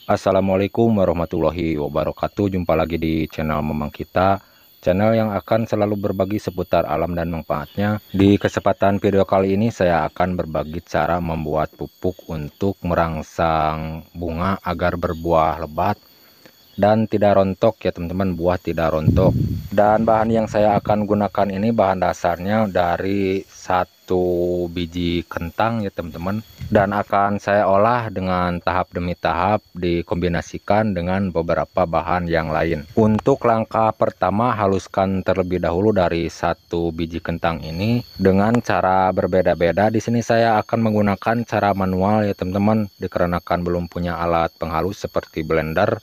Assalamualaikum warahmatullahi wabarakatuh. Jumpa lagi di channel Memang Kita, channel yang akan selalu berbagi seputar alam dan manfaatnya. Di kesempatan video kali ini saya akan berbagi cara membuat pupuk untuk merangsang bunga agar berbuah lebat dan tidak rontok ya teman-teman, buah tidak rontok. Dan bahan yang saya akan gunakan ini bahan dasarnya dari satu biji kentang ya teman-teman, dan akan saya olah dengan tahap demi tahap dikombinasikan dengan beberapa bahan yang lain. Untuk langkah pertama, haluskan terlebih dahulu dari satu biji kentang ini dengan cara berbeda-beda. Di sini saya akan menggunakan cara manual ya teman-teman, dikarenakan belum punya alat penghalus seperti blender.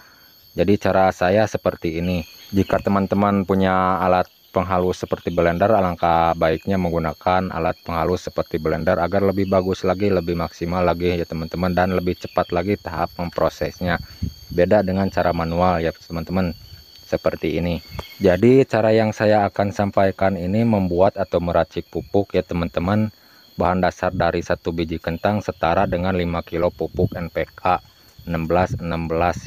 Jadi cara saya seperti ini. Jika teman-teman punya alat penghalus seperti blender, alangkah baiknya menggunakan alat penghalus seperti blender agar lebih bagus lagi, lebih maksimal lagi ya teman-teman, dan lebih cepat lagi tahap memprosesnya. Beda dengan cara manual ya teman-teman, seperti ini. Jadi cara yang saya akan sampaikan ini membuat atau meracik pupuk ya teman-teman. Bahan dasar dari satu biji kentang setara dengan 5 kilo pupuk NPK 16-16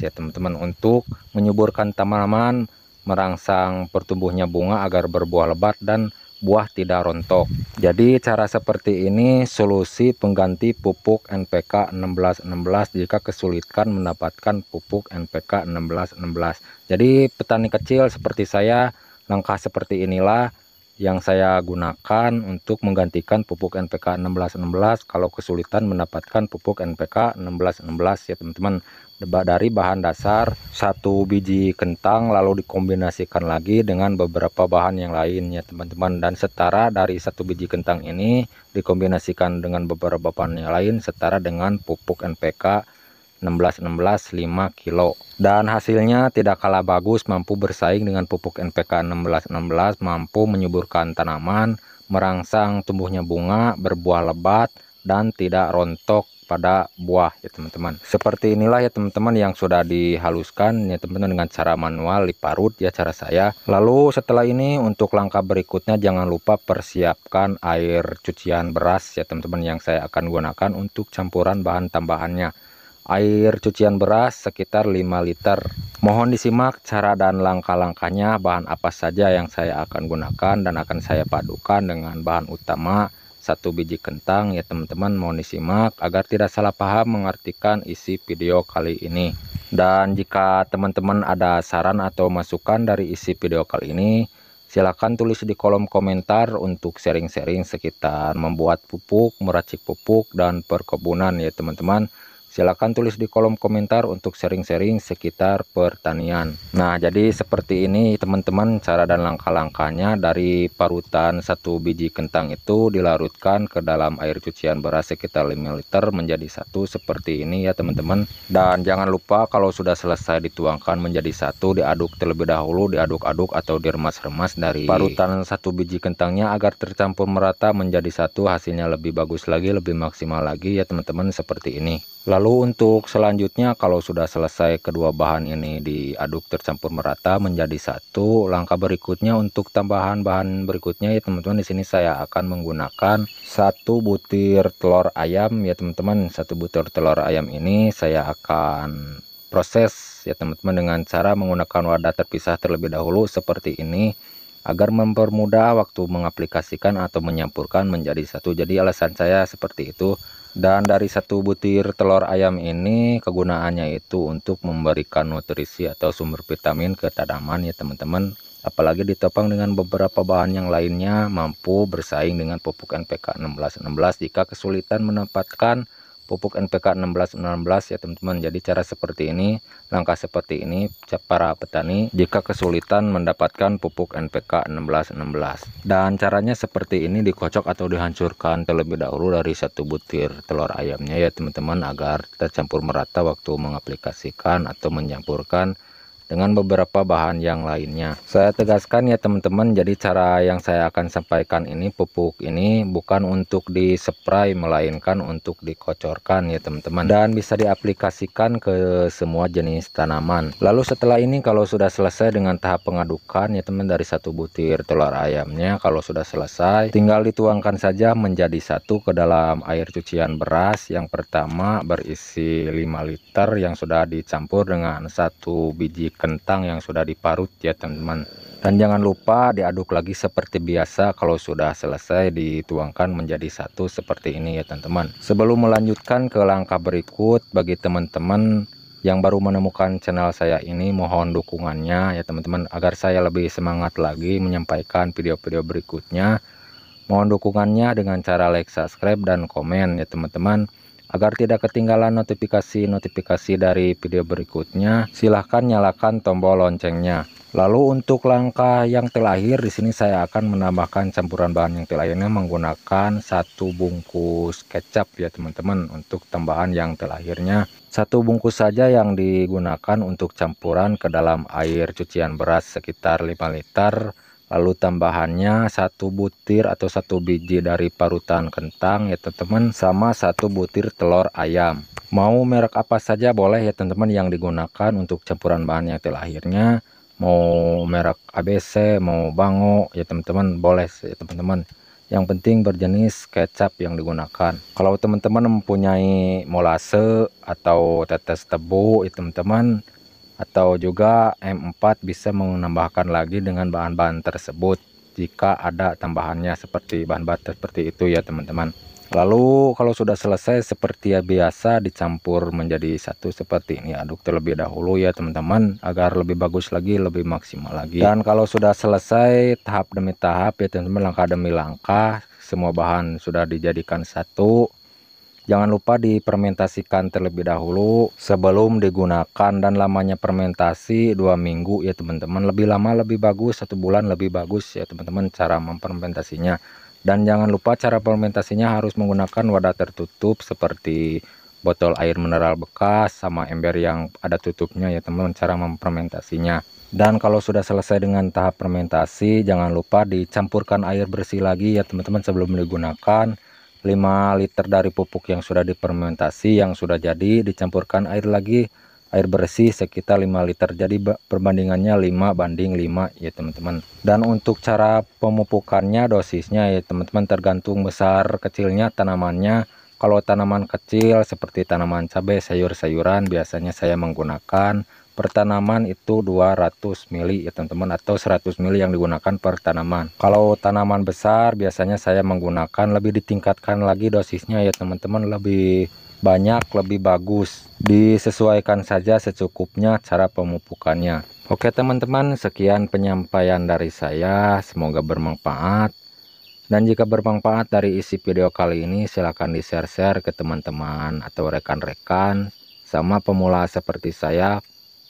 ya teman-teman, untuk menyuburkan tanaman, merangsang pertumbuhnya bunga agar berbuah lebat dan buah tidak rontok. Jadi cara seperti ini solusi pengganti pupuk NPK 16-16 jika kesulitan mendapatkan pupuk NPK 16-16. Jadi petani kecil seperti saya, langkah seperti inilah yang saya gunakan untuk menggantikan pupuk NPK 16-16 kalau kesulitan mendapatkan pupuk NPK 16-16 ya teman-teman. Dari bahan dasar satu biji kentang lalu dikombinasikan lagi dengan beberapa bahan yang lain ya teman-teman, dan setara dari satu biji kentang ini dikombinasikan dengan beberapa bahan yang lain setara dengan pupuk NPK 16-16 5 kilo, dan hasilnya tidak kalah bagus, mampu bersaing dengan pupuk NPK 16-16, mampu menyuburkan tanaman, merangsang tumbuhnya bunga, berbuah lebat dan tidak rontok pada buah ya teman-teman. Seperti inilah ya teman-teman yang sudah dihaluskan ya teman-teman dengan cara manual diparut ya cara saya. Lalu setelah ini untuk langkah berikutnya jangan lupa persiapkan air cucian beras ya teman-teman yang saya akan gunakan untuk campuran bahan tambahannya. Air cucian beras sekitar 5 liter. Mohon disimak cara dan langkah-langkahnya, bahan apa saja yang saya akan gunakan dan akan saya padukan dengan bahan utama satu biji kentang ya teman-teman. Mohon disimak agar tidak salah paham mengartikan isi video kali ini. Dan jika teman-teman ada saran atau masukan dari isi video kali ini, silakan tulis di kolom komentar untuk sharing-sharing sekitar membuat pupuk, meracik pupuk dan perkebunan ya teman-teman. Silahkan tulis di kolom komentar untuk sharing-sharing sekitar pertanian. Nah, jadi seperti ini teman-teman cara dan langkah-langkahnya. Dari parutan satu biji kentang itu dilarutkan ke dalam air cucian beras sekitar 5 liter menjadi satu seperti ini ya teman-teman. Dan jangan lupa kalau sudah selesai dituangkan menjadi satu, diaduk terlebih dahulu, diaduk-aduk atau diremas-remas dari parutan satu biji kentangnya agar tercampur merata menjadi satu. Hasilnya lebih bagus lagi, lebih maksimal lagi ya teman-teman, seperti ini. Lalu untuk selanjutnya kalau sudah selesai kedua bahan ini diaduk tercampur merata menjadi satu, langkah berikutnya untuk tambahan bahan berikutnya ya teman-teman, di sini saya akan menggunakan satu butir telur ayam ya teman-teman. Satu butir telur ayam ini saya akan proses ya teman-teman dengan cara menggunakan wadah terpisah terlebih dahulu seperti ini agar mempermudah waktu mengaplikasikan atau menyampurkan menjadi satu. Jadi alasan saya seperti itu. Dan dari satu butir telur ayam ini kegunaannya itu untuk memberikan nutrisi atau sumber vitamin ke tanaman ya teman-teman. Apalagi ditopang dengan beberapa bahan yang lainnya, mampu bersaing dengan pupuk NPK 16-16 jika kesulitan mendapatkan pupuk NPK 16-16 ya teman-teman. Jadi cara seperti ini, langkah seperti ini para petani jika kesulitan mendapatkan pupuk NPK 16-16. Dan caranya seperti ini, dikocok atau dihancurkan terlebih dahulu dari satu butir telur ayamnya ya teman-teman agar tercampur merata waktu mengaplikasikan atau mencampurkan dengan beberapa bahan yang lainnya. Saya tegaskan ya teman-teman, jadi cara yang saya akan sampaikan ini, pupuk ini bukan untuk dispray melainkan untuk dikocorkan ya teman-teman, dan bisa diaplikasikan ke semua jenis tanaman. Lalu setelah ini kalau sudah selesai dengan tahap pengadukan ya teman, dari satu butir telur ayamnya kalau sudah selesai, tinggal dituangkan saja menjadi satu ke dalam air cucian beras. Yang pertama berisi 5 liter yang sudah dicampur dengan satu biji kentang yang sudah diparut ya teman-teman. Dan jangan lupa diaduk lagi seperti biasa. Kalau sudah selesai dituangkan menjadi satu seperti ini ya teman-teman. Sebelum melanjutkan ke langkah berikut, bagi teman-teman yang baru menemukan channel saya ini, mohon dukungannya ya teman-teman, agar saya lebih semangat lagi menyampaikan video-video berikutnya. Mohon dukungannya dengan cara like, subscribe, dan komen ya teman-teman, agar tidak ketinggalan notifikasi dari video berikutnya. Silahkan nyalakan tombol loncengnya. Lalu untuk langkah yang terakhir, di sini saya akan menambahkan campuran bahan yang terakhirnya menggunakan satu bungkus kecap ya teman-teman. Untuk tambahan yang terakhirnya, satu bungkus saja yang digunakan untuk campuran ke dalam air cucian beras sekitar 5 liter. Lalu tambahannya satu butir atau satu biji dari parutan kentang ya teman-teman, sama satu butir telur ayam. Mau merek apa saja boleh ya teman-teman yang digunakan untuk campuran bahan yang terakhirnya. Mau merek ABC, mau Bango ya teman-teman, boleh ya teman-teman. Yang penting berjenis kecap yang digunakan. Kalau teman-teman mempunyai molase atau tetes tebu ya teman-teman, atau juga M4, bisa menambahkan lagi dengan bahan-bahan tersebut jika ada tambahannya seperti bahan-bahan seperti itu ya teman-teman. Lalu kalau sudah selesai seperti biasa dicampur menjadi satu seperti ini, aduk terlebih dahulu ya teman-teman, agar lebih bagus lagi, lebih maksimal lagi. Dan kalau sudah selesai tahap demi tahap ya teman-teman, langkah demi langkah, semua bahan sudah dijadikan satu. Jangan lupa difermentasikan terlebih dahulu sebelum digunakan, dan lamanya fermentasi 2 minggu ya teman-teman. Lebih lama lebih bagus, 1 bulan lebih bagus ya teman-teman cara memfermentasinya. Dan jangan lupa cara fermentasinya harus menggunakan wadah tertutup seperti botol air mineral bekas sama ember yang ada tutupnya ya teman-teman cara memfermentasinya. Dan kalau sudah selesai dengan tahap fermentasi, jangan lupa dicampurkan air bersih lagi ya teman-teman sebelum digunakan. 5 liter dari pupuk yang sudah difermentasi yang sudah jadi dicampurkan air lagi, air bersih sekitar 5 liter, jadi perbandingannya 5:5 ya teman-teman. Dan untuk cara pemupukannya, dosisnya ya teman-teman tergantung besar kecilnya tanamannya. Kalau tanaman kecil seperti tanaman cabai, sayur-sayuran, biasanya saya menggunakan per tanaman itu 200 ml ya teman-teman, atau 100 ml yang digunakan per tanaman. Kalau tanaman besar biasanya saya menggunakan lebih ditingkatkan lagi dosisnya ya teman-teman, lebih banyak lebih bagus. Disesuaikan saja secukupnya cara pemupukannya. Oke teman-teman, sekian penyampaian dari saya, semoga bermanfaat. Dan jika bermanfaat dari isi video kali ini, silahkan di-share ke teman-teman atau rekan-rekan sama pemula seperti saya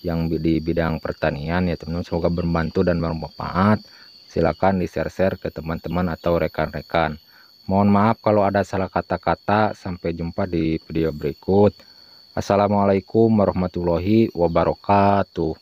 yang di bidang pertanian ya teman-teman. Semoga berbantu dan bermanfaat. Silakan di-share ke teman-teman atau rekan-rekan. Mohon maaf kalau ada salah kata-kata. Sampai jumpa di video berikut. Assalamualaikum warahmatullahi wabarakatuh.